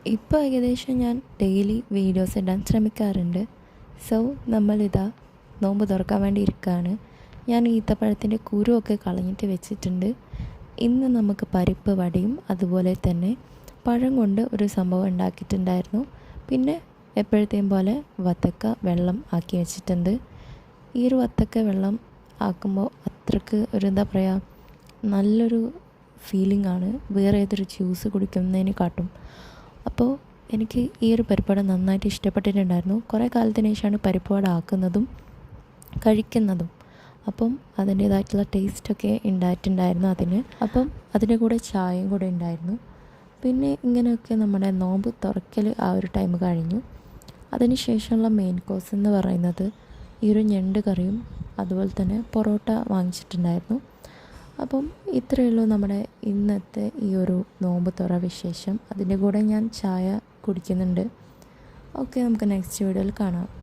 ഇപ്പോൾ ഏകദേശം ഞാൻ ഡെയിലി വീഡിയോസ് ഇടാൻ ശ്രമിക്കാറുണ്ട്. സോ നമ്മളിതാ നോമ്പ് തുറക്കാൻ വേണ്ടി ഇരിക്കുകയാണ്. ഞാൻ ഈത്തപ്പഴത്തിൻ്റെ കുരുവൊക്കെ കളഞ്ഞിട്ട് വെച്ചിട്ടുണ്ട്. ഇന്ന് നമുക്ക് പരിപ്പ് വടയും അതുപോലെ തന്നെ പഴം കൊണ്ട് ഒരു സംഭവം ഉണ്ടാക്കിയിട്ടുണ്ടായിരുന്നു. പിന്നെ എപ്പോഴത്തെയും പോലെ വത്തക്ക വെള്ളം ആക്കി വെച്ചിട്ടുണ്ട്. ഈ ഒരു വത്തക്ക വെള്ളം ആക്കുമ്പോൾ അത്രയ്ക്ക് ഒരു എന്താ പറയുക, നല്ലൊരു ഫീലിംഗ് ആണ് വേറെ ഏതൊരു ജ്യൂസ് കുടിക്കുന്നതിനെക്കാട്ടും. അപ്പോൾ എനിക്ക് ഈ ഒരു പരിപ്പ് വട നന്നായിട്ട് ഇഷ്ടപ്പെട്ടിട്ടുണ്ടായിരുന്നു. കുറേ കാലത്തിന് ശേഷമാണ് പരിപ്പ് വട ആക്കുന്നതും കഴിക്കുന്നതും. അപ്പം അതിൻ്റേതായിട്ടുള്ള ടേസ്റ്റൊക്കെ ഉണ്ടായിട്ടുണ്ടായിരുന്നു അതിന്. അപ്പം അതിൻ്റെ കൂടെ ചായയും കൂടെ ഉണ്ടായിരുന്നു. പിന്നെ ഇങ്ങനെയൊക്കെ നമ്മുടെ നോമ്പ് തുറക്കൽ ആ ഒരു ടൈം കഴിഞ്ഞു. അതിന് ശേഷമുള്ള മെയിൻ കോഴ്സ് എന്ന് പറയുന്നത് ഈ ഒരു ഞണ്ട് കറിയും അതുപോലെ തന്നെ പൊറോട്ട വാങ്ങിച്ചിട്ടുണ്ടായിരുന്നു. അപ്പം ഇത്രയേ ഉള്ളൂ നമ്മുടെ ഇന്നത്തെ ഈ ഒരു നോമ്പ് തുറ വിശേഷം. അതിൻ്റെ കൂടെ ഞാൻ ചായ കുടിക്കുന്നുണ്ട്. ഓക്കെ, നമുക്ക് നെക്സ്റ്റ് വീഡിയോയിൽ കാണാം.